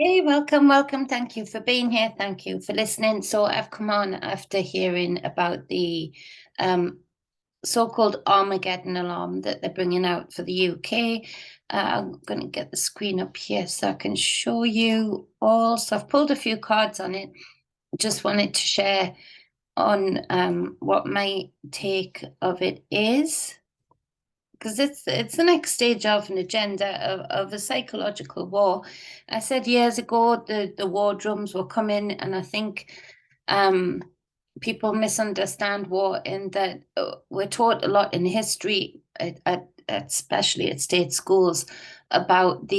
Hey, welcome, welcome. Thank you for being here. Thank you for listening. So I've come on after hearing about the um, so-called Armageddon alarm that they're bringing out for the UK. I'm going to get the screen up here so I can show you all. So I've pulled a few cards on it. Just wanted to share on what my take of it is, because it's the next stage of an agenda of a psychological war. I said years ago the war drums were coming, and I think um, people misunderstand war in that we're taught a lot in history, especially at state schools, about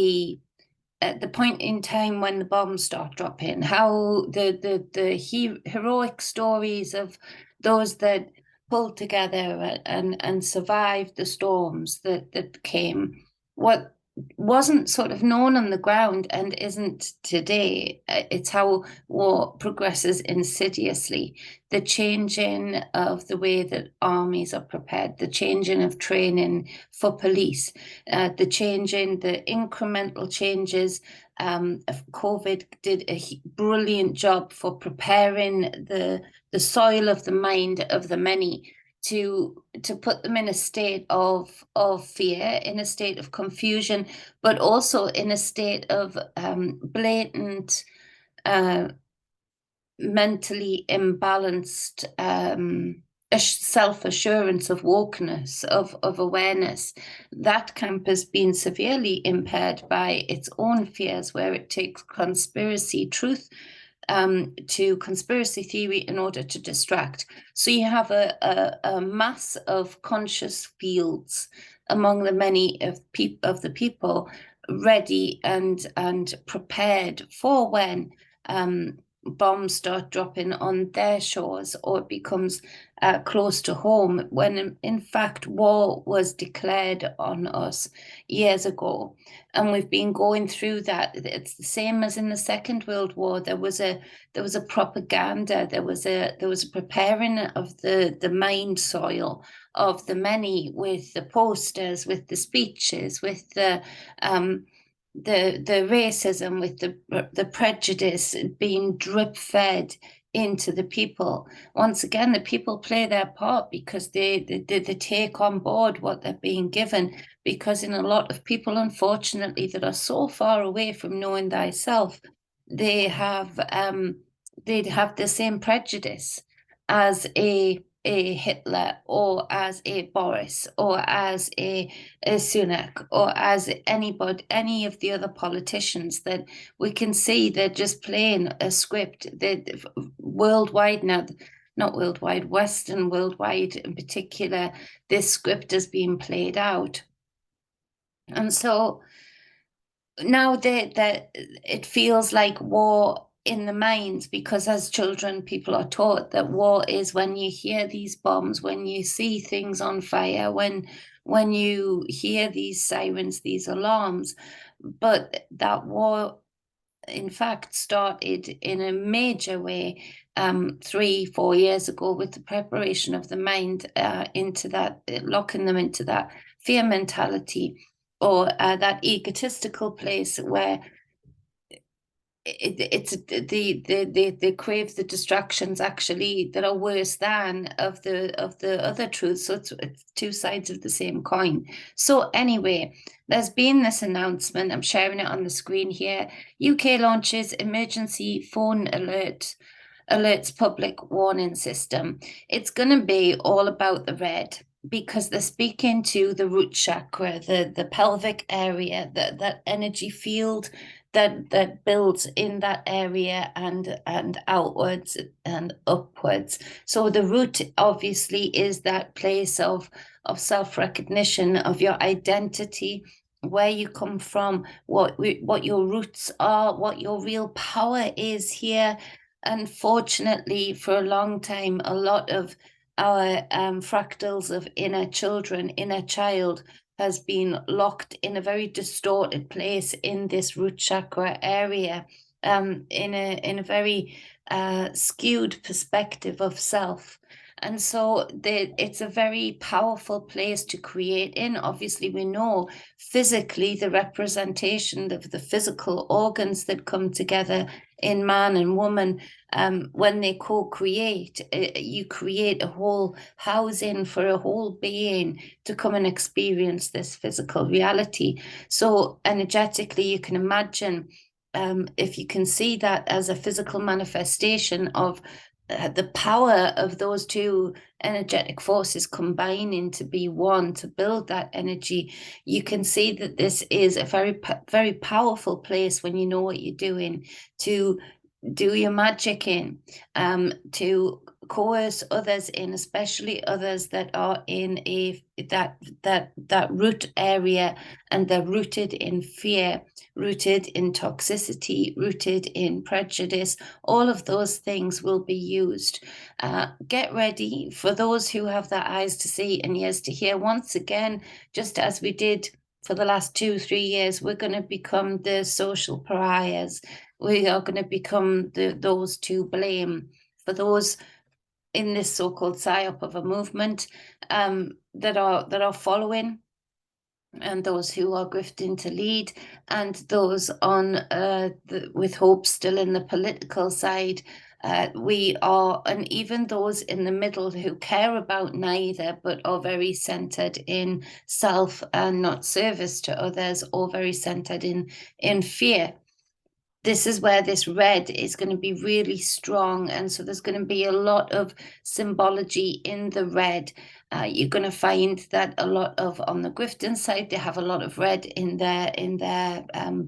at the point in time when the bombs start dropping, how the heroic stories of those that pulled together and survived the storms that came, what wasn't sort of known on the ground and isn't today. It's how war progresses insidiously. The changing of the way that armies are prepared, the changing of training for police, the changing, the incremental changes. COVID did a brilliant job for preparing the soil of the mind of the many to put them in a state of fear, in a state of confusion, but also in a state of blatant mentally imbalanced self-assurance of wokeness, of awareness. That camp has been severely impaired by its own fears, where it takes conspiracy truth to conspiracy theory in order to distract. So you have a mass of conscious fields among the many of the people ready and prepared for when bombs start dropping on their shores, or it becomes close to home, when in fact war was declared on us years ago. And we've been going through that. It's the same as in the Second World War. There was a propaganda, there was a preparing of the mind soil of the many, with the posters, with the speeches, with the racism, with the prejudice being drip fed into the people. Once again, the people play their part because they take on board what they're being given. Because in a lot of people, unfortunately, that are so far away from knowing thyself, they have they'd have the same prejudice as a Hitler, or as a Boris, or as a Sunak, or as any of the other politicians that we can see they're just playing a script. They're worldwide now, not worldwide, Western worldwide in particular, this script is being played out. And so now that it feels like war in the minds, because as children, people are taught that war is when you hear these bombs, when you see things on fire, when you hear these sirens, these alarms. But that war, in fact, started in a major way 3-4 years ago, with the preparation of the mind into that, locking them into that fear mentality, or that egotistical place where it's they crave the distractions actually that are worse than of the other truths. So it's two sides of the same coin. So anyway, there's been this announcement. I'm sharing it on the screen here. UK launches emergency phone alerts public warning system. It's going to be all about the red, because they're speaking to the root chakra, the pelvic area, that energy field that builds in that area and outwards and upwards. So the root obviously is that place of self-recognition, of your identity, where you come from, what your roots are, what your real power is here. Unfortunately, for a long time, a lot of our fractals of inner children, inner child, has been locked in a very distorted place in this root chakra area, in a very skewed perspective of self. And so it's a very powerful place to create in. Obviously, we know physically the representation of the physical organs that come together in man and woman, when they co-create, you create a whole housing for a whole being to come and experience this physical reality. So energetically, you can imagine, if you can see that as a physical manifestation of the power of those two energetic forces combining to be one, to build that energy, you can see that this is a very powerful place when you know what you're doing, to do your magic in, to coerce others in, especially others that are in that root area, and they're rooted in fear, rooted in toxicity, rooted in prejudice. All of those things will be used. Get ready for those who have their eyes to see and ears to hear. Once again, just as we did for the last 2-3 years, we're going to become the social pariahs. We are going to become those to blame for those in this so-called psyop of a movement, that are following, and those who are grifting to lead, and those on with hope still in the political side. We are, and even those in the middle who care about neither, but are very centered in self and not service to others, or very centered in fear. This is where this red is going to be really strong. And so there's going to be a lot of symbology in the red. You're going to find that a lot of, on the Grifton side, they have a lot of red in their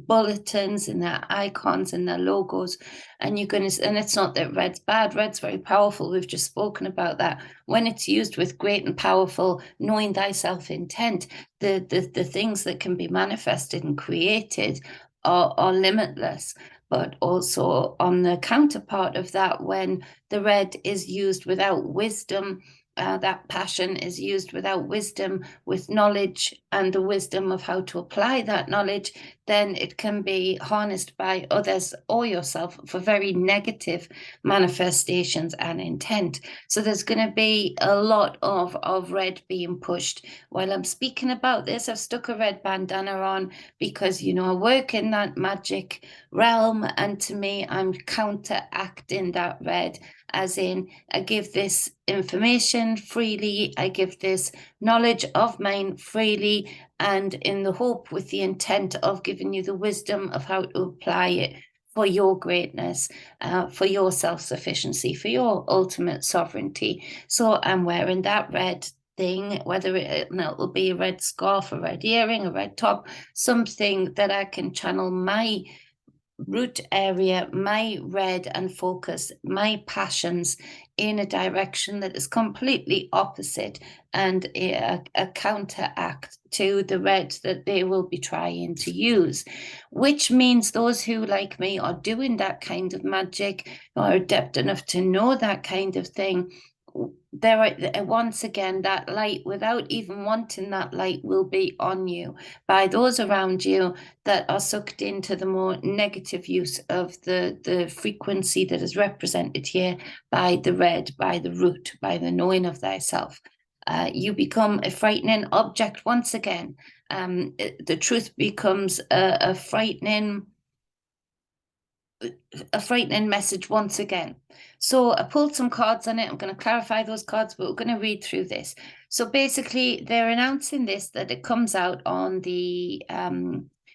bulletins, in their icons, in their logos. And you're going to, and it's not that red's bad. Red's very powerful. We've just spoken about that. When it's used with great and powerful knowing thyself intent, the things that can be manifested and created are limitless. But also on the counterpart of that, when the red is used without wisdom, that passion is used without wisdom, with knowledge and the wisdom of how to apply that knowledge, then it can be harnessed by others or yourself for very negative manifestations and intent. So there's going to be a lot of red being pushed. While I'm speaking about this, I've stuck a red bandana on because, you know, I work in that magic realm, and to me, I'm counteracting that red, as in I give this information freely, I give this knowledge of mine freely, and in the hope, with the intent of giving you the wisdom of how to apply it for your greatness, for your self-sufficiency, for your ultimate sovereignty. So I'm wearing that red thing, whether it'll be a red scarf, a red earring, a red top, something that I can channel my root area, my red, and focus my passions in a direction that is completely opposite and a counteract to the red that they will be trying to use, which means those who, like me, are doing that kind of magic, are adept enough to know that kind of thing, there are, once again, that light, without even wanting that light, will be on you by those around you that are sucked into the more negative use of the frequency that is represented here by the red, by the root, by the knowing of thyself. You become a frightening object once again. The truth becomes a frightening message once again. So I pulled some cards on it. I'm going to clarify those cards, but we're going to read through this. So basically, they're announcing this, that it comes out on the,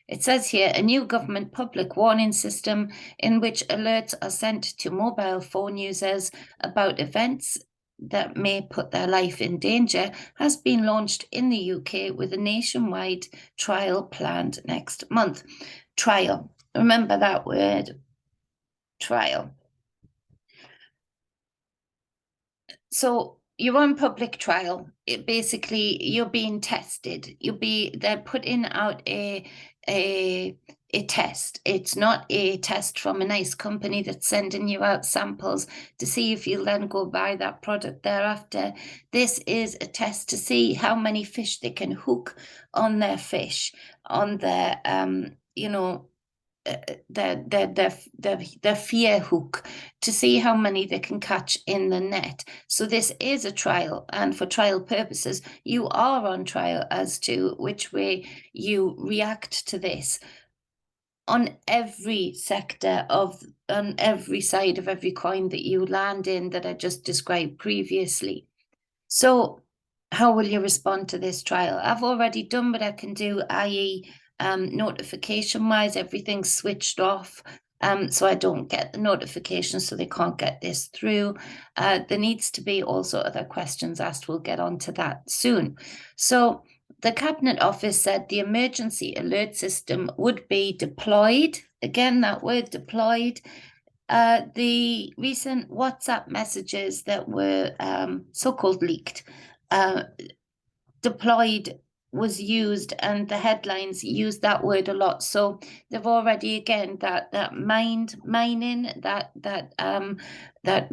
it says here, a new government public warning system in which alerts are sent to mobile phone users about events that may put their life in danger has been launched in the UK, with a nationwide trial planned next month. Trial. Remember that word. Trial. So you're on public trial. It basically, you're being tested. They're putting out a test. It's not a test from a nice company that's sending you out samples to see if you'll then go buy that product thereafter. This is a test to see how many fish they can hook on their fish, on their, their fear hook to see how many they can catch in the net. So this is a trial, and for trial purposes, you are on trial as to which way you react to this on every sector on every side of every coin that you land in that I just described previously. So how will you respond to this trial? I've already done what I can do, i.e. Notification-wise, everything's switched off, so I don't get the notifications, so they can't get this through. There needs to be also other questions asked. We'll get on to that soon. So the Cabinet Office said the emergency alert system would be deployed. Again, that word deployed. The recent WhatsApp messages that were so-called leaked, deployed was used, and the headlines used that word a lot. So they've already, again, that mining, that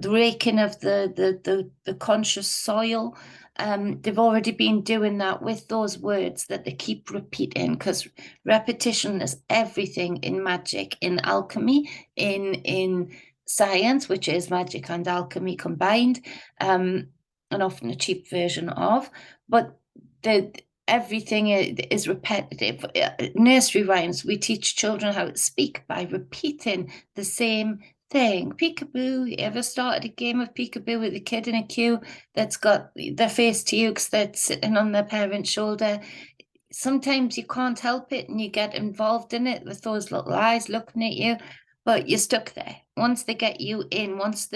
raking of the conscious soil. They've already been doing that with those words that they keep repeating, because repetition is everything in magic, in alchemy, in science, which is magic and alchemy combined, and often a cheap version of. But everything is repetitive. Nursery rhymes, we teach children how to speak by repeating the same thing. Peekaboo. You ever started a game of peekaboo with a kid in a queue that's got their face to you because they're sitting on their parent's shoulder? Sometimes you can't help it and you get involved in it with those little eyes looking at you, but you're stuck there. Once they get you in, once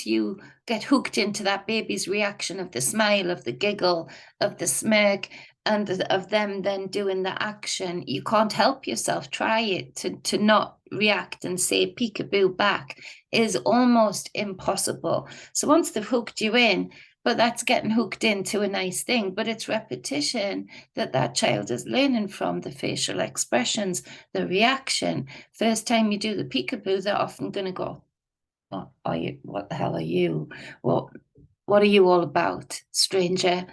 you get hooked into that baby's reaction of the smile, of the giggle, of the smirk, and of them then doing the action, you can't help yourself. Try it to not react and say peekaboo back is almost impossible. So once they've hooked you in, but that's getting hooked into a nice thing, but it's repetition that child is learning from, the facial expressions, the reaction. First time you do the peekaboo, they're often going to go, what the hell are you? What are you all about, stranger?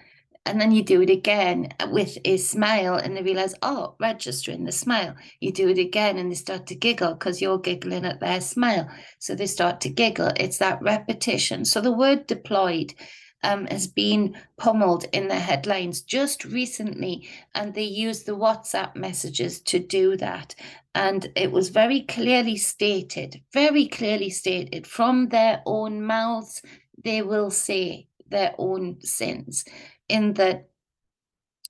And then you do it again with a smile and they realize, oh, registering the smile. You do it again and they start to giggle because you're giggling at their smile. So they start to giggle. It's that repetition. So the word deployed has been pummeled in the headlines just recently, and they used the WhatsApp messages to do that. And it was very clearly stated from their own mouths. They will say their own sins, in that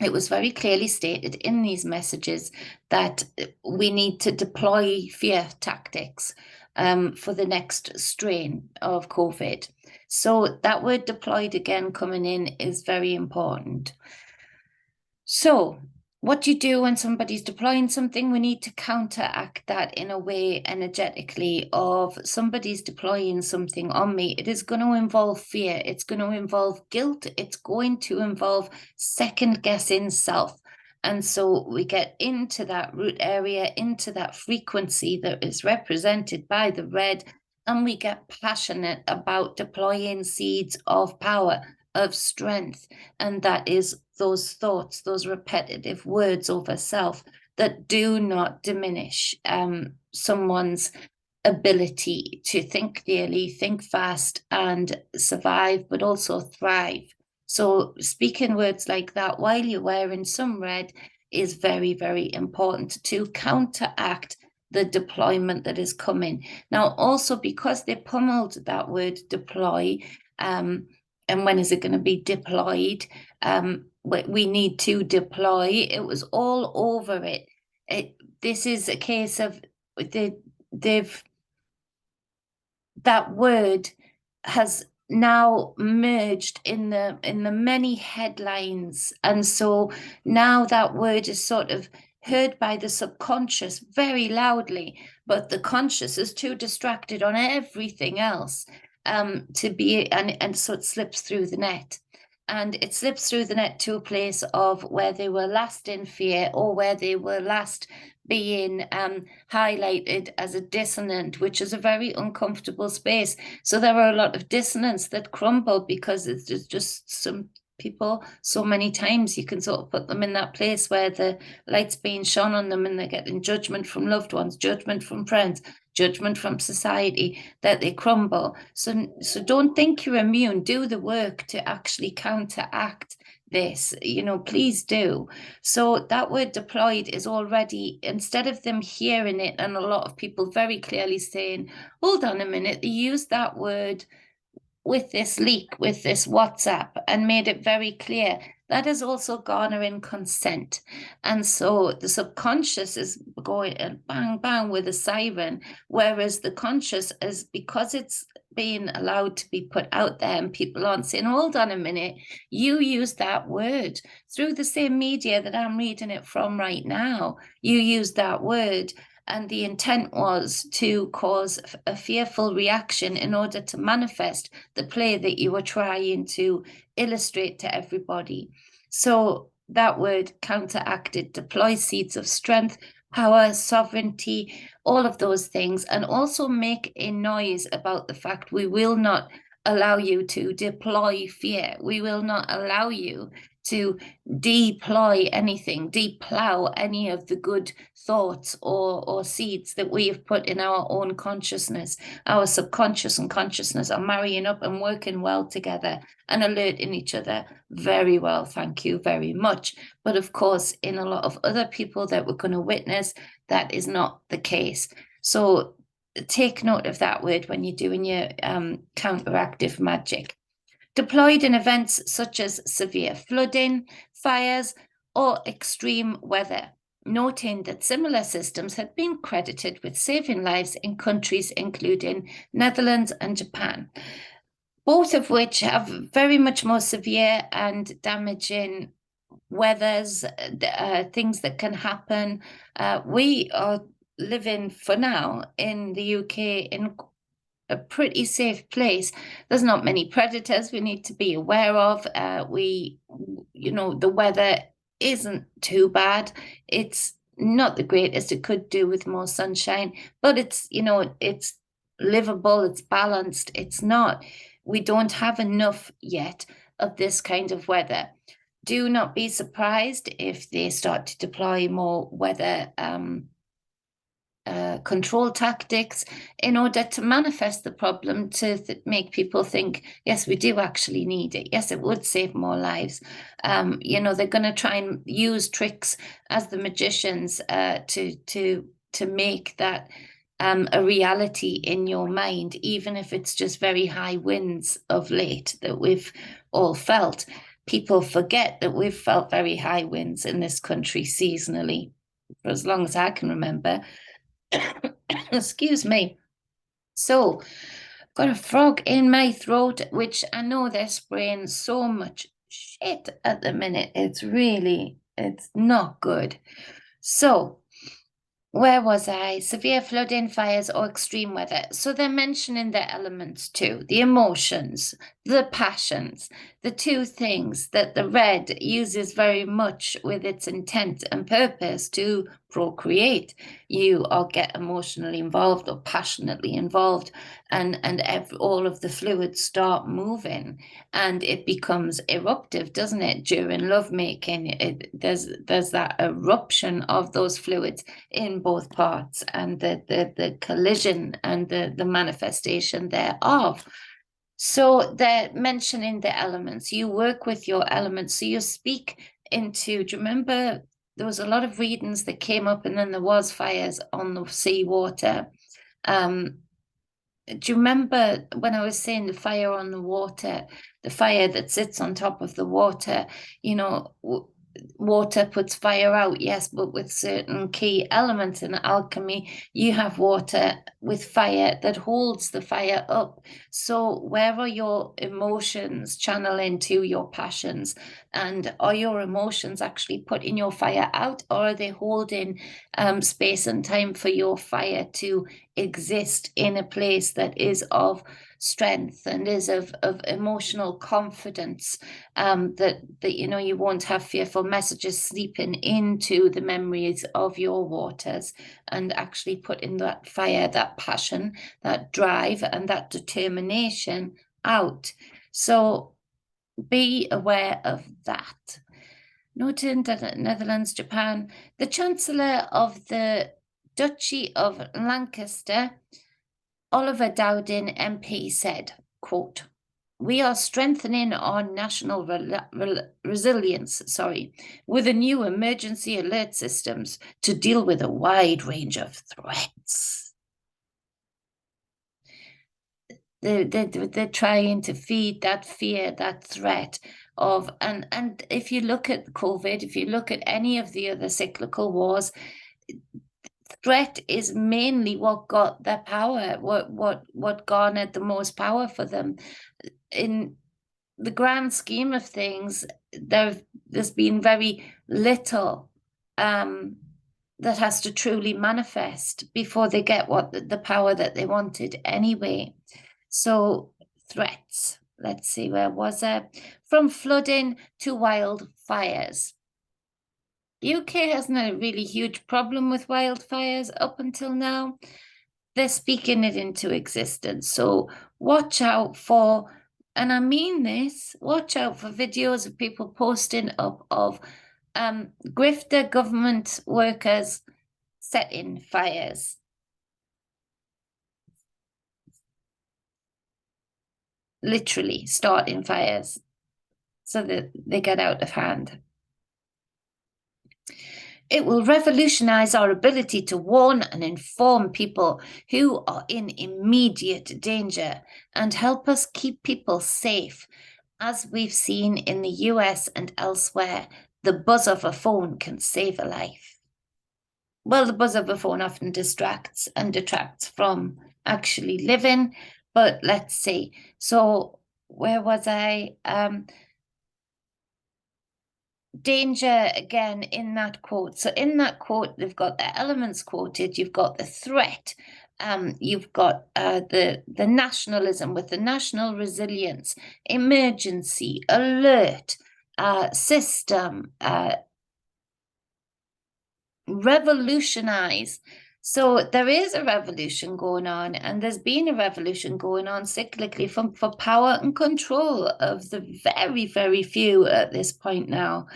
it was very clearly stated in these messages that we need to deploy fear tactics for the next strain of COVID. So that word deployed again coming in is very important. So what do you do when somebody's deploying something? We need to counteract that in a way energetically of somebody's deploying something on me. It is going to involve fear. It's going to involve guilt. It's going to involve second guessing self. And so we get into that root area, into that frequency that is represented by the red, and we get passionate about deploying seeds of power, of strength. And that is those thoughts, those repetitive words over self that do not diminish someone's ability to think clearly, think fast, and survive, but also thrive. So speaking words like that while you're wearing some red is very, very important to counteract the deployment that is coming. Now, also because they pummeled that word deploy, and when is it going to be deployed? We need to deploy. It was all over it. This is a case of that word has now merged in the many headlines, and so now that word is sort of heard by the subconscious very loudly, but the conscious is too distracted on everything else to be, and so it slips through the net. And it slips through the net to a place of where they were last in fear, or where they were last being highlighted as a dissonant, which is a very uncomfortable space. So there are a lot of dissonants that crumble because it's just people so many times. You can sort of put them in that place where the light's being shone on them and they're getting judgment from loved ones, judgment from friends, judgment from society, that they crumble. So don't think you're immune. Do the work to actually counteract this, please do. So that word deployed is already, instead of them hearing it and a lot of people very clearly saying, hold on a minute, they used that word with this leak, with this WhatsApp, and made it very clear that is also garnering consent. And so the subconscious is going bang, bang with a siren, whereas the conscious is, because it's being allowed to be put out there and people aren't saying, hold on a minute, you use that word through the same media that I'm reading it from right now. You use that word. And the intent was to cause a fearful reaction in order to manifest the play that you were trying to illustrate to everybody. So that word counteracted, deploy seeds of strength, power, sovereignty, all of those things, and also make a noise about the fact we will not allow you to deploy fear. We will not allow you to deploy anything, deplow any of the good thoughts or seeds that we have put in our own consciousness. Our subconscious and consciousness are marrying up and working well together and alerting each other very well. Thank you very much. But of course, in a lot of other people that we're going to witness, that is not the case. So take note of that word when you're doing your counteractive magic. Deployed in events such as severe flooding, fires, or extreme weather, noting that similar systems had been credited with saving lives in countries including Netherlands and Japan, both of which have very much more severe and damaging weathers, things that can happen. We are living for now in the UK in a pretty safe place. There's not many predators we need to be aware of. The weather isn't too bad. It's not the greatest. It could do with more sunshine, but it's livable, it's balanced. It's not, we don't have enough yet of this kind of weather. Do not be surprised if they start to deploy more weather control tactics in order to manifest the problem, to make people think, yes, we do actually need it. Yes, it would save more lives. They're going to try and use tricks as the magicians to make that a reality in your mind, even if it's just very high winds of late that we've all felt. People forget that we've felt very high winds in this country seasonally for as long as I can remember. Excuse me. So, got a frog in my throat, which I know they're spraying so much shit at the minute. It's not good. So, where was I? Severe flooding, fires, or extreme weather. So they're mentioning the elements too, the emotions, the passions, the two things that the red uses very much with its intent and purpose to procreate. You all get emotionally involved or passionately involved, and all of the fluids start moving, and it becomes eruptive, doesn't it? During lovemaking, there's that eruption of those fluids in both parts, and the collision and the manifestation thereof. So they're mentioning the elements. You work with your elements. So you speak into, do you remember there was a lot of readings that came up, and then there was fires on the seawater. Do you remember when I was saying the fire on the water, the fire that sits on top of the water? Water puts fire out, yes, but with certain key elements in alchemy, you have water with fire that holds the fire up. So where are your emotions channeling to your passions? And are your emotions actually putting your fire out, or are they holding space and time for your fire to exist in a place that is of strength and is of emotional confidence, that you won't have fearful messages seeping into the memories of your waters, and actually putting that fire, that passion, that drive, and that determination out. So be aware of that. Northern Netherlands, Japan. The Chancellor of the Duchy of Lancaster, Oliver Dowden MP, said, quote, "We are strengthening our national resilience, with a new emergency alert systems to deal with a wide range of threats." They're trying to feed that fear, that threat of, and if you look at COVID, if you look at any of the other cyclical wars, threat is mainly what got their power, what garnered the most power for them. In the grand scheme of things, there's been very little that has to truly manifest before they get what the power that they wanted anyway. So threats, let's see, where was it? From flooding to wildfires. The UK hasn't a really huge problem with wildfires up until now. They're speaking it into existence. So watch out for, and I mean this, watch out for videos of people posting up of grifter government workers setting fires. Literally starting fires so that they get out of hand. It will revolutionize our ability to warn and inform people who are in immediate danger and help us keep people safe. As we've seen in the US and elsewhere, the buzz of a phone can save a life. Well, the buzz of a phone often distracts and detracts from actually living, but let's see. So where was I? Danger again in that quote. So in that quote, they've got the elements quoted, you've got the threat, you've got the nationalism with the national resilience, emergency, alert, system, revolutionize. So there is a revolution going on, and there's been a revolution going on cyclically for power and control of the very, very few at this point now.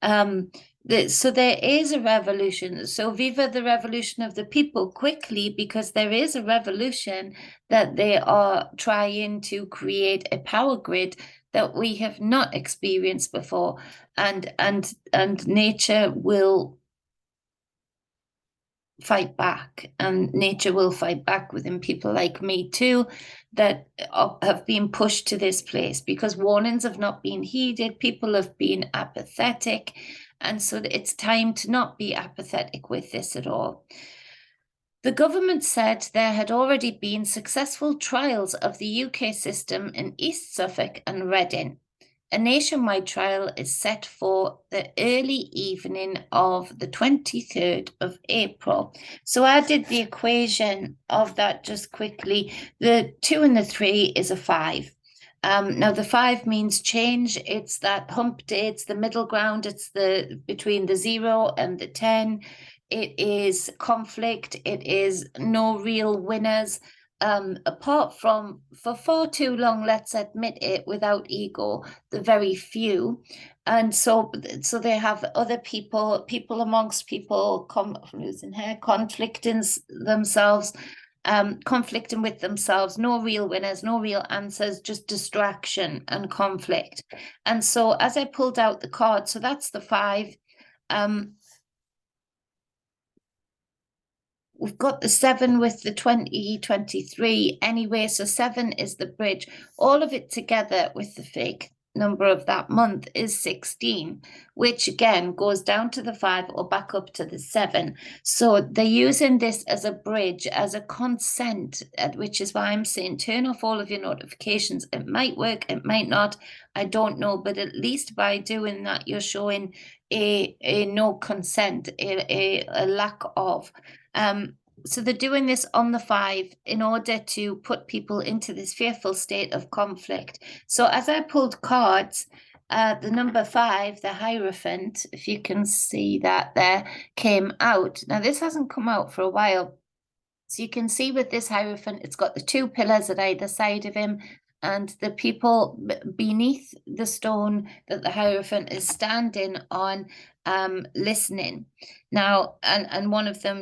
So there is a revolution. So viva the revolution of the people quickly, because there is a revolution that they are trying to create a power grid that we have not experienced before, and nature will fight back, and nature will fight back within people like me too, that have been pushed to this place because warnings have not been heeded, people have been apathetic, and so it's time to not be apathetic with this at all. The government said there had already been successful trials of the UK system in East Suffolk and Reading. A nationwide trial is set for the early evening of the 23rd of April. So I did the equation of that just quickly. The 2 and the 3 is a 5. Now the 5 means change. It's that hump day, it's the middle ground, it's the between the 0 and the 10. It is conflict, it is no real winners. Apart from, for far too long, let's admit it, without ego, the very few. And so they have other people amongst people, conflicting themselves, conflicting with themselves, no real winners, no real answers, just distraction and conflict. And so as I pulled out the card, so that's the 5. We've got the 7 with the 2023 anyway, so 7 is the bridge. All of it together with the fake number of that month is 16, which again goes down to the 5 or back up to the 7. So they're using this as a bridge, as a consent, which is why I'm saying turn off all of your notifications. It might work, it might not, I don't know, but at least by doing that, you're showing a no consent, a lack of. So they're doing this on the 5 in order to put people into this fearful state of conflict. So as I pulled cards, the number 5, the Hierophant, if you can see that there, came out. Now this hasn't come out for a while. So you can see with this Hierophant, it's got the 2 pillars at either side of him, and the people beneath the stone that the Hierophant is standing on, listening. Now, and one of them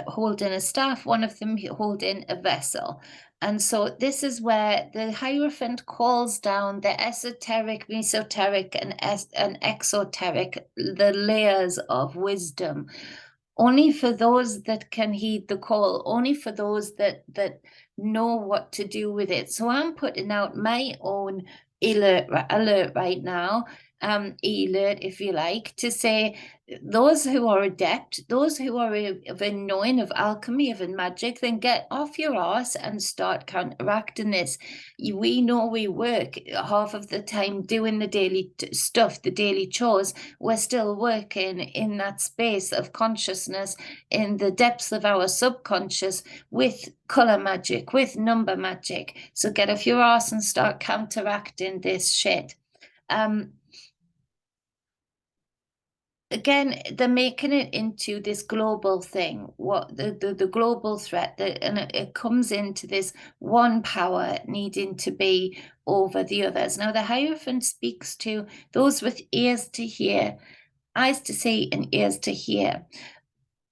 holding a staff, one of them holding a vessel. And so this is where the Hierophant calls down the esoteric, mesoteric, and exoteric, the layers of wisdom, only for those that can heed the call, only for those that know what to do with it. So I'm putting out my own alert right now, alert, if you like, to say those who are adept, those who are of a knowing of alchemy, of a magic, then get off your arse and start counteracting this. We know we work half of the time doing the daily stuff, the daily chores. We're still working in that space of consciousness, in the depths of our subconscious, with color magic, with number magic. So get off your arse and start counteracting this shit. Again, they're making it into this global thing, what the global threat, and it comes into this one power needing to be over the others. Now, the Hierophant speaks to those with ears to hear, eyes to see, and ears to hear.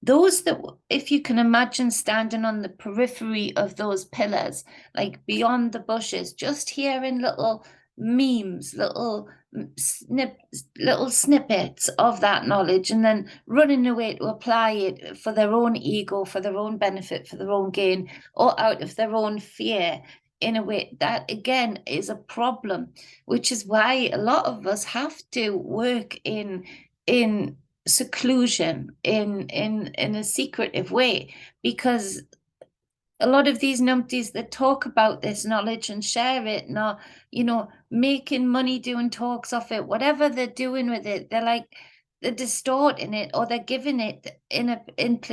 Those that, if you can imagine standing on the periphery of those pillars, like beyond the bushes, just hearing little memes, little snippets of that knowledge, and then running away to apply it for their own ego, for their own benefit, for their own gain, or out of their own fear, in a way that again is a problem, which is why a lot of us have to work in seclusion, in a secretive way, because a lot of these numpties that talk about this knowledge and share it and are, making money doing talks off it, whatever they're doing with it, they're distorting it, or they're giving it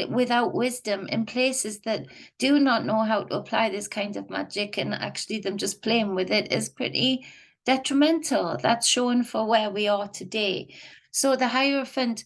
without wisdom in places that do not know how to apply this kind of magic, and actually them just playing with it is pretty detrimental. That's showing for where we are today. So the Hierophant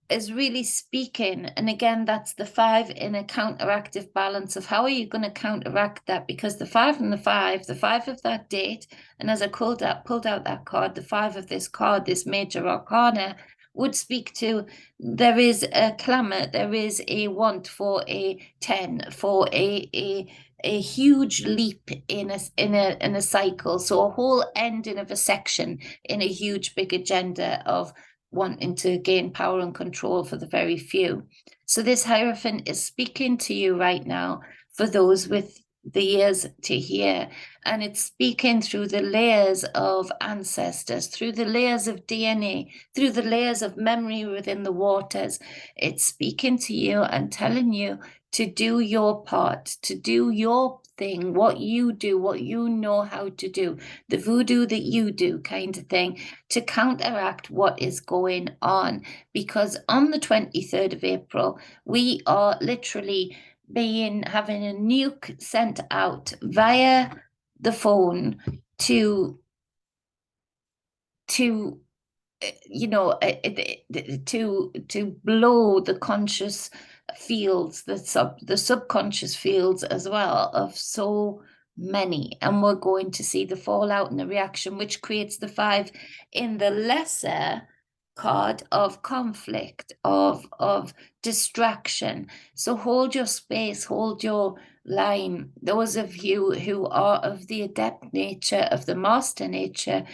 is really speaking, and again, that's the 5 in a counteractive balance of how are you going to counteract that, because the 5 and the 5 of that date, and as I pulled out that card, the 5 of this card, this major arcana, would speak to there is a clamor, there is a want for a 10, for a huge leap in a cycle, so a whole ending of a section in a huge big agenda of wanting to gain power and control for the very few. So this Hierophant is speaking to you right now for those with the ears to hear, and it's speaking through the layers of ancestors, through the layers of DNA, through the layers of memory within the waters. It's speaking to you and telling you to do your part, to do your thing, what you do, what you know how to do, the voodoo that you do kind of thing, to counteract what is going on. Because on the 23rd of April, we are literally having a nuke sent out via the phone to blow the conscious fields, the subconscious fields as well, of so many, and we're going to see the fallout and the reaction, which creates the 5 in the lesser card of conflict, of distraction. So hold your space, hold your line. Those of you who are of the adept nature, of the master nature,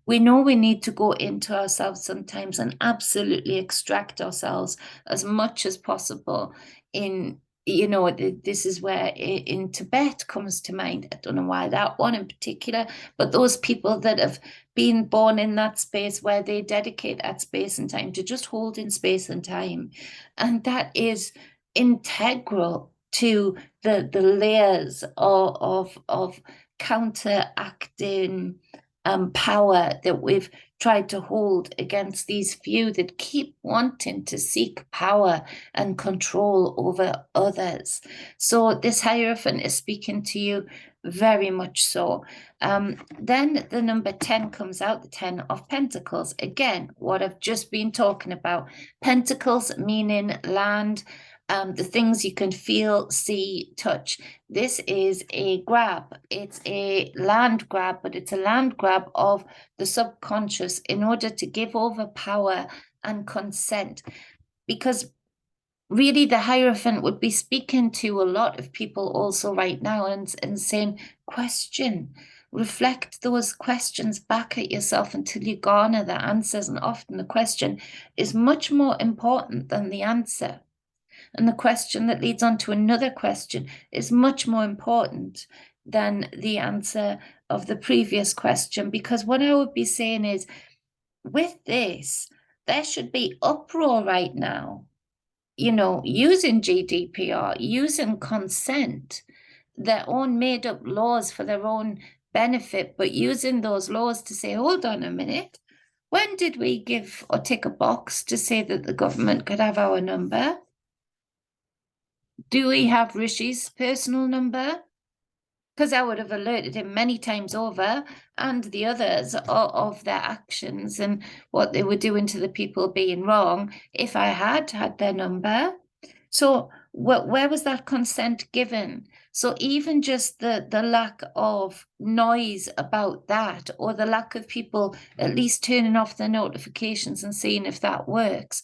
we know we need to go into ourselves sometimes and absolutely extract ourselves as much as possible. This is where in Tibet comes to mind. I don't know why that one in particular, but those people that have been born in that space where they dedicate that space and time to just holding space and time. And that is integral to the layers of counteracting power that we've tried to hold against these few that keep wanting to seek power and control over others. So this Hierophant is speaking to you very much so. Then the number 10 comes out, the 10 of Pentacles. Again, what I've just been talking about. Pentacles meaning land, the things you can feel, see, touch. This is a grab. It's a land grab, but it's a land grab of the subconscious in order to give over power and consent. Because really the Hierophant would be speaking to a lot of people also right now and saying, question, reflect those questions back at yourself until you garner the answers. And often the question is much more important than the answer. And the question that leads on to another question is much more important than the answer of the previous question. Because what I would be saying is, with this, there should be uproar right now, using GDPR, using consent, their own made up laws for their own benefit, but using those laws to say, hold on a minute, when did we give or tick a box to say that the government could have our number? Do we have Rishi's personal number? Because I would have alerted him many times over, and the others, of their actions and what they were doing to the people being wrong, if I had their number. So where was that consent given? So even just the lack of noise about that, or the lack of people at least turning off their notifications and seeing if that works,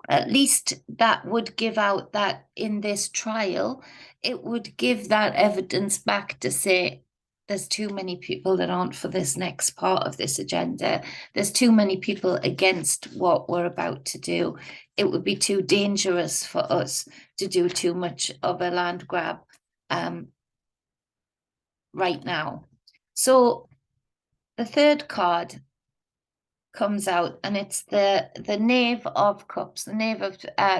at least that would give out that in this trial, it would give that evidence back to say, there's too many people that aren't for this next part of this agenda. There's too many people against what we're about to do. It would be too dangerous for us to do too much of a land grab right now. So the third card comes out, and it's the Knave of Cups, the Knave of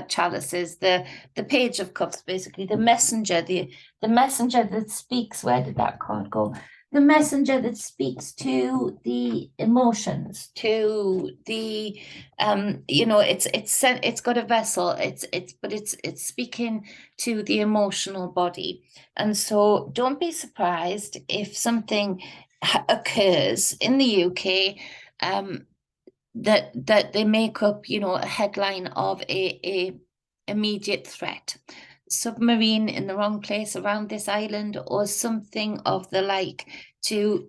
Chalices, the Page of Cups, basically the messenger, the messenger that speaks. Where did that card go? The messenger that speaks to the emotions, to the it's got a vessel, it's speaking to the emotional body. And so don't be surprised if something occurs in the UK that they make up, a headline of a immediate threat. Submarine in the wrong place around this island, or something of the like, to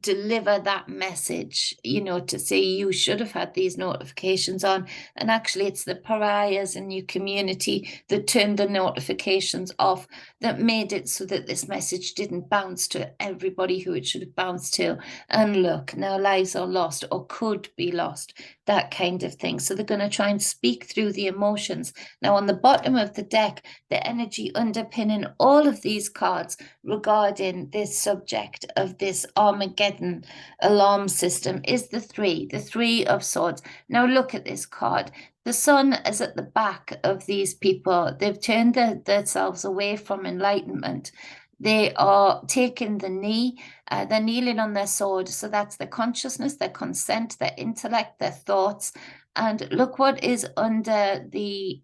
deliver that message, to say you should have had these notifications on, and actually it's the pariahs in your community that turned the notifications off, that made it so that this message didn't bounce to everybody who it should have bounced to. And look, now lives are lost, or could be lost, that kind of thing. So they're going to try and speak through the emotions. Now on the bottom of the deck, the energy underpinning all of these cards regarding this subject of this Armageddon alarm system is the Three of Swords. Now look at this card. The sun is at the back of these people. They've turned themselves away from enlightenment. They are taking the knee. They're kneeling on their sword. So that's their consciousness, their consent, their intellect, their thoughts. And look what is under the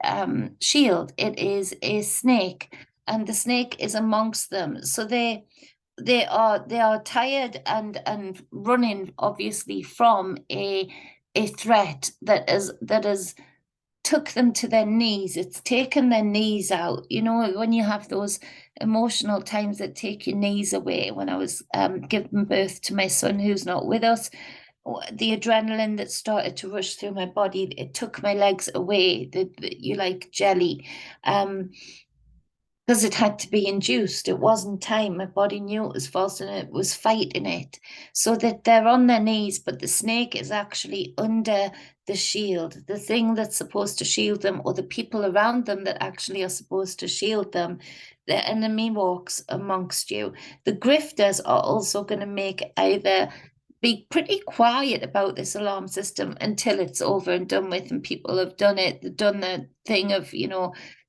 shield. It is a snake, and the snake is amongst them. So they are tired and running, obviously, from a threat that is took them to their knees. It's taken their knees out. When you have those emotional times that take your knees away. When I was giving birth to my son, who's not with us, the adrenaline that started to rush through my body, it took my legs away. You like jelly. Because it had to be induced. It wasn't time. My body knew it was false and it was fighting it. So that they're on their knees, but the snake is actually under the shield, the thing that's supposed to shield them, or the people around them that actually are supposed to shield them. The enemy walks amongst you. The grifters are also going to make either be pretty quiet about this alarm system until it's over and done with, and people have done the thing of,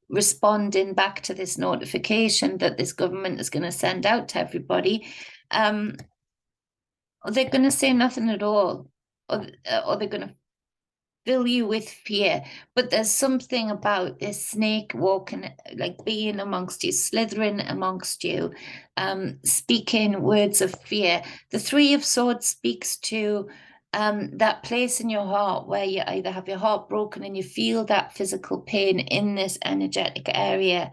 responding back to this notification that this government is going to send out to everybody. They're going to say nothing at all, or they're going to fill you with fear. But there's something about this snake walking, like being amongst you, slithering amongst you, speaking words of fear. The Three of Swords speaks to that place in your heart where you either have your heart broken and you feel that physical pain in this energetic area,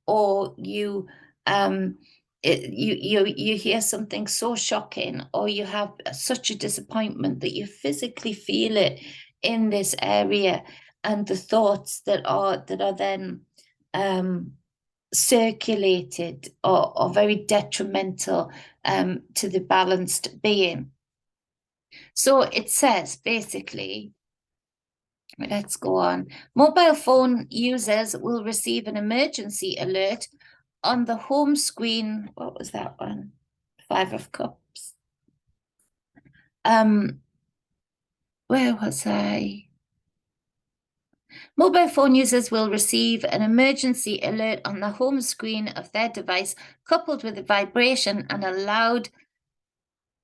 or you you hear something so shocking, or you have such a disappointment that you physically feel it in this area, and the thoughts that are then circulated are very detrimental to the balanced being. So it says basically, let's go on. Mobile phone users will receive an emergency alert on the home screen. What was that one? Five of Cups. Where was I? Mobile phone users will receive an emergency alert on the home screen of their device, coupled with a vibration and a loud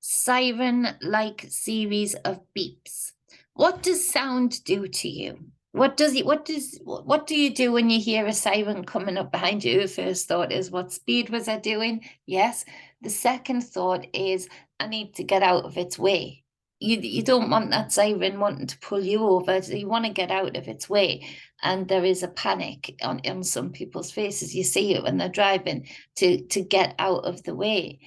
siren-like series of beeps. What does sound do to you? What do you do when you hear a siren coming up behind you? The first thought is, what speed was I doing? Yes. The second thought is, I need to get out of its way. You don't want that siren wanting to pull you over. So you want to get out of its way. And there is a panic on some people's faces. You see it when they're driving to get out of the way.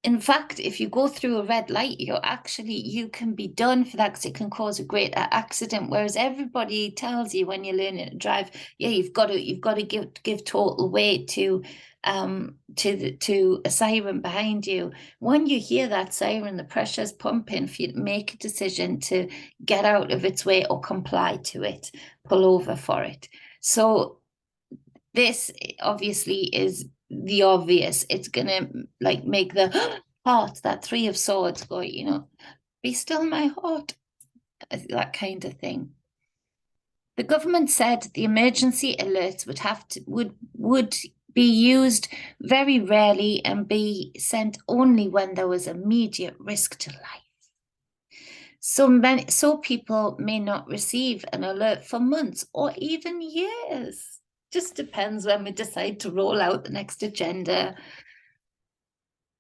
In fact, if you go through a red light, you can be done for that, because it can cause a great accident. Whereas everybody tells you when you're learning to drive, yeah, you've got to give total weight to a siren behind you. When you hear that siren, the pressure's pumping for you to make a decision to get out of its way or comply to it, pull over for it. So this obviously is the obvious. It's gonna like make the heart, that Three of Swords, go, be still my heart, that kind of thing. The government said the emergency alerts would be used very rarely and be sent only when there was immediate risk to life. So people may not receive an alert for months or even years. Just depends when we decide to roll out the next agenda.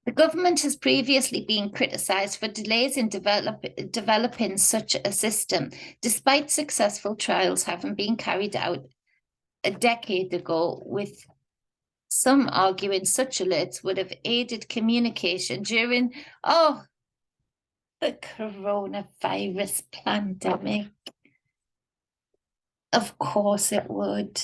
The government has previously been criticised for delays in developing such a system, despite successful trials having been carried out a decade ago, with some arguing such alerts would have aided communication during the coronavirus pandemic. Of course it would.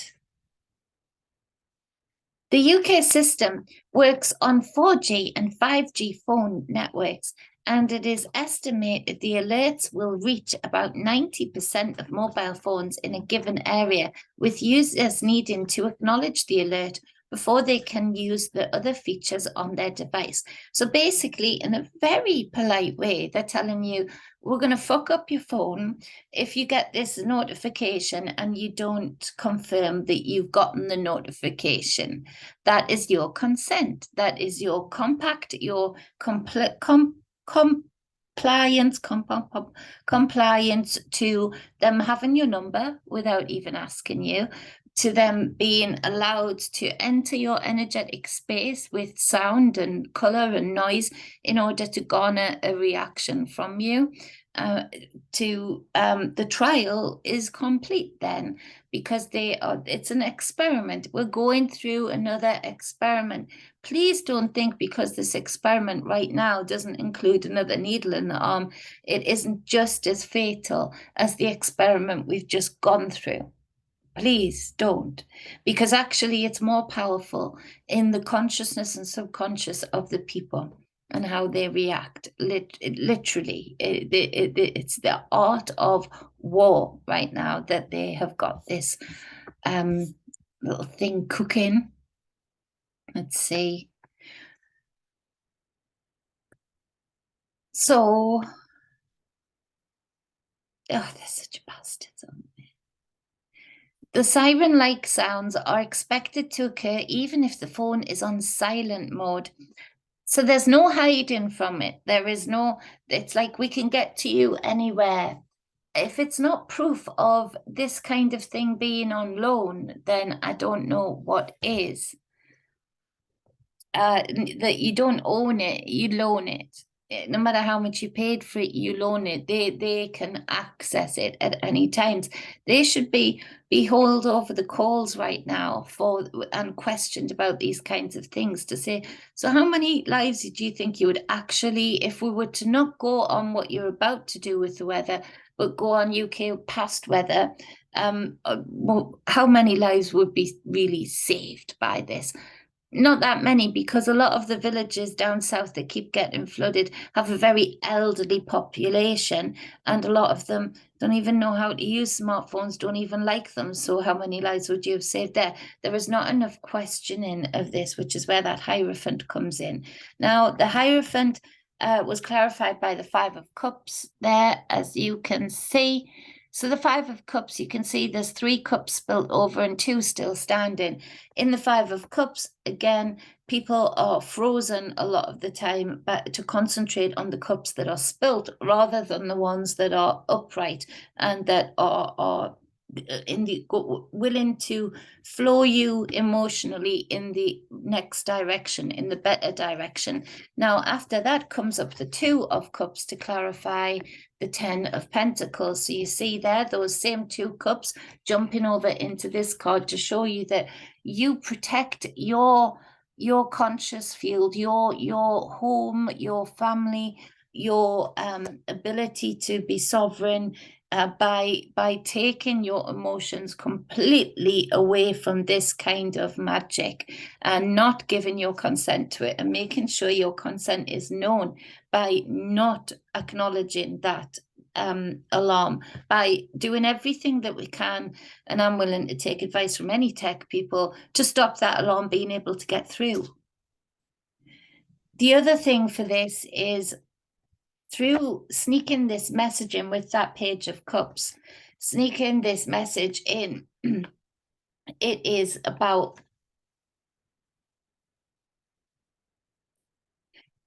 The UK system works on 4G and 5G phone networks, and it is estimated the alerts will reach about 90% of mobile phones in a given area, with users needing to acknowledge the alert before they can use the other features on their device. So basically, in a very polite way, they're telling you, we're going to fuck up your phone if you get this notification and you don't confirm that you've gotten the notification. That is your consent. That is your compact, your compliance to them having your number without even asking you, to them being allowed to enter your energetic space with sound and color and noise in order to garner a reaction from you. The trial is complete then, because it's an experiment. We're going through another experiment. Please don't think because this experiment right now doesn't include another needle in the arm, it isn't just as fatal as the experiment we've just gone through. Please don't, because actually it's more powerful in the consciousness and subconscious of the people and how they react. Literally, it's the art of war right now that they have got this little thing cooking. Let's see. So, they're such bastards, aren't they? The siren-like sounds are expected to occur even if the phone is on silent mode. So there's no hiding from it. It's like we can get to you anywhere. If it's not proof of this kind of thing being on loan, then I don't know what is. That you don't own it, you loan it. no matter how much you paid for it, you loan it, they can access it at any times. They should be hauled over the coals right now for and questioned about these kinds of things to say, so how many lives do you think you would actually, if we were to not go on what you're about to do with the weather, but go on UK past weather, how many lives would be really saved by this? Not that many, because a lot of the villages down south that keep getting flooded have a very elderly population, and a lot of them don't even know how to use smartphones, don't even like them. So how many lives would you have saved there? There is not enough questioning of this, which is where that Hierophant comes in. Now, the Hierophant was clarified by the Five of Cups there, as you can see. So the Five of Cups, you can see there's 3 cups spilt over and 2 still standing. In the Five of Cups, again, people are frozen a lot of the time to concentrate on the cups that are spilt rather than the ones that are upright and that are willing to flow you emotionally in the next direction, in the better direction. Now, after that comes up the Two of Cups to clarify the 10 of Pentacles. So you see there, those same 2 cups jumping over into this card to show you that you protect your conscious field, your home, your family, your ability to be sovereign, by taking your emotions completely away from this kind of magic and not giving your consent to it, and making sure your consent is known by not acknowledging that alarm, by doing everything that we can. And I'm willing to take advice from any tech people to stop that alarm being able to get through. The other thing for this is, through sneaking this message in with that Page of Cups, sneaking this message in, it is about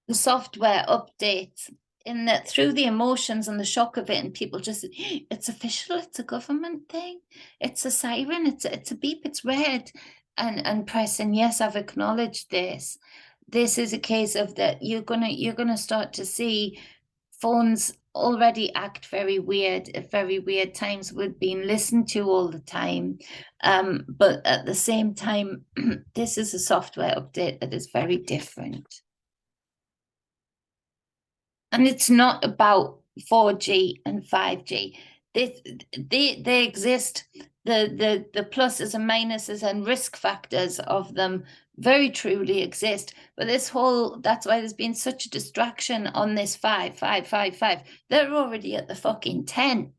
the software updates, in that through the emotions and the shock of it, and people just, it's official, it's a government thing, it's a siren, it's a beep, it's red, and pressing yes, I've acknowledged this. This is a case of that you're gonna start to see phones already act very weird at very weird times. We're being listened to all the time, but at the same time, this is a software update that is very different. And it's not about 4G and 5G. They exist. The pluses and minuses and risk factors of them very truly exist. But that's why there's been such a distraction on this 5, 5, 5, 5. They're already at the fucking 10.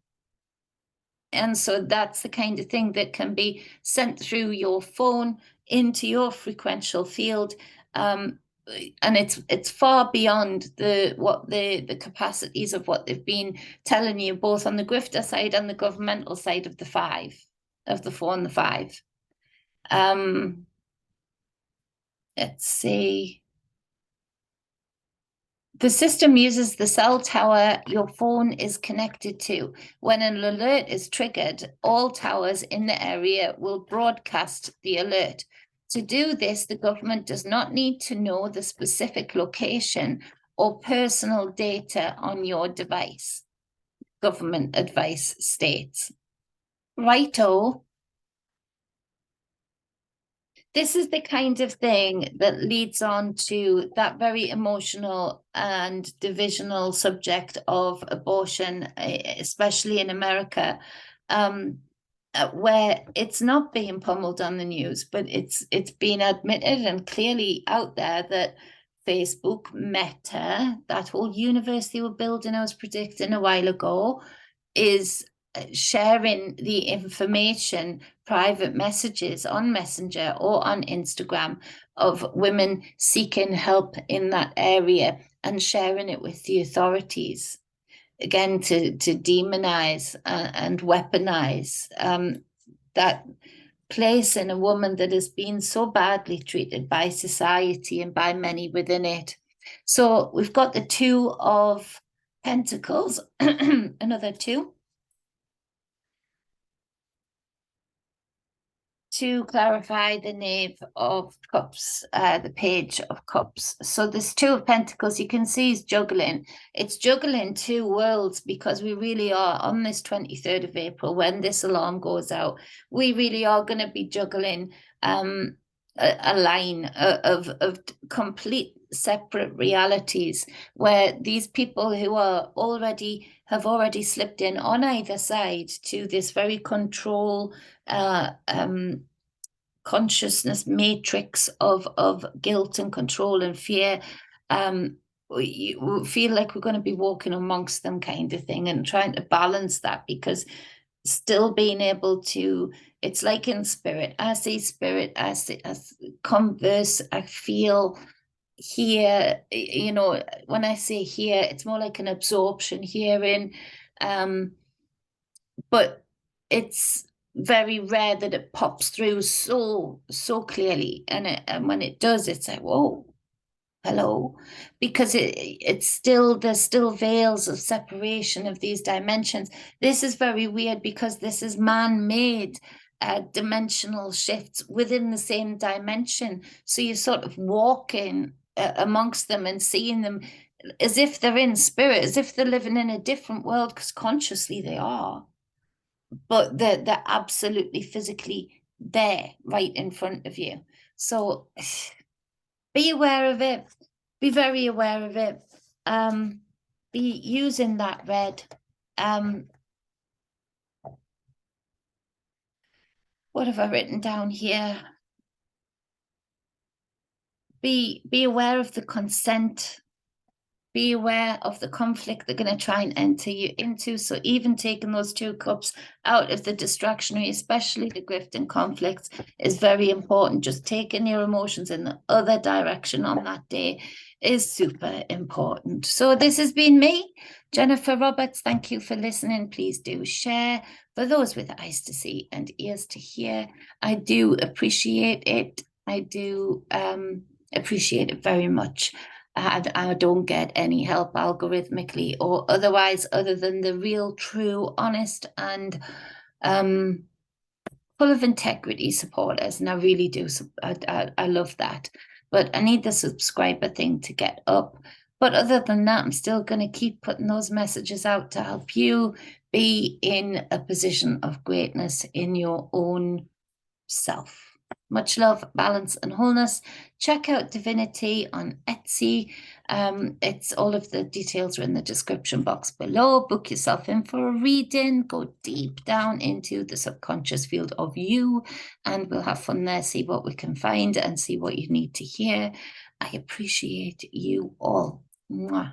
And so that's the kind of thing that can be sent through your phone into your frequential field. And it's far beyond the capacities of what they've been telling you, both on the grifter side and the governmental side of the 4 and the 5. Let's see. The system uses the cell tower your phone is connected to. When an alert is triggered, all towers in the area will broadcast the alert. To do this, the government does not need to know the specific location or personal data on your device, government advice states. Righto. This is the kind of thing that leads on to that very emotional and divisional subject of abortion, especially in America, where it's not being pummeled on the news, but it's been admitted and clearly out there that Facebook, Meta, that whole universe they were building, I was predicting a while ago, is sharing the information, private messages on Messenger or on Instagram of women seeking help in that area and sharing it with the authorities. Again, to demonize and weaponize that place in a woman that has been so badly treated by society and by many within it. So we've got the Two of Pentacles, another 2. to clarify the Knave of Cups, the Page of Cups. So this Two of Pentacles, you can see is juggling. It's juggling two worlds, because we really are on this 23rd of April, when this alarm goes out, we really are going to be juggling a line of complete separate realities, where these people who are have already slipped in on either side to this very consciousness matrix of guilt and control and fear. We feel like we're going to be walking amongst them, kind of thing, and trying to balance that, because still being able to, it's like in spirit, I see spirit, I converse, I feel here, you know, when I say here, it's more like an absorption hearing, but it's very rare that it pops through so clearly, and when it does, it's like, whoa, hello, because it's still, there's still veils of separation of these dimensions. This is very weird, because this is man-made dimensional shifts within the same dimension, so you're sort of walking amongst them and seeing them as if they're in spirit, as if they're living in a different world, because consciously they are, but they're absolutely physically there, right in front of you. So be aware of it. Be very aware of it. Be using that red. What have I written down here? Be aware of the consent. Be aware of the conflict they're going to try and enter you into. So even taking those two cups out of the distractionary, especially the grift and conflicts, is very important. Just taking your emotions in the other direction on that day is super important. So this has been me, Jennifer Roberts. Thank you for listening. Please do share. For those with eyes to see and ears to hear, I do appreciate it. I do appreciate it very much. I don't get any help algorithmically or otherwise, other than the real, true, honest, and full of integrity supporters. And I really do. I love that. But I need the subscriber thing to get up. But other than that, I'm still going to keep putting those messages out to help you be in a position of greatness in your own self. Much love, balance, and wholeness. Check out Divinity on Etsy. It's all of the details are in the description box below. Book yourself in for a reading. Go deep down into the subconscious field of you, and we'll have fun there. See what we can find and see what you need to hear. I appreciate you all. Mwah.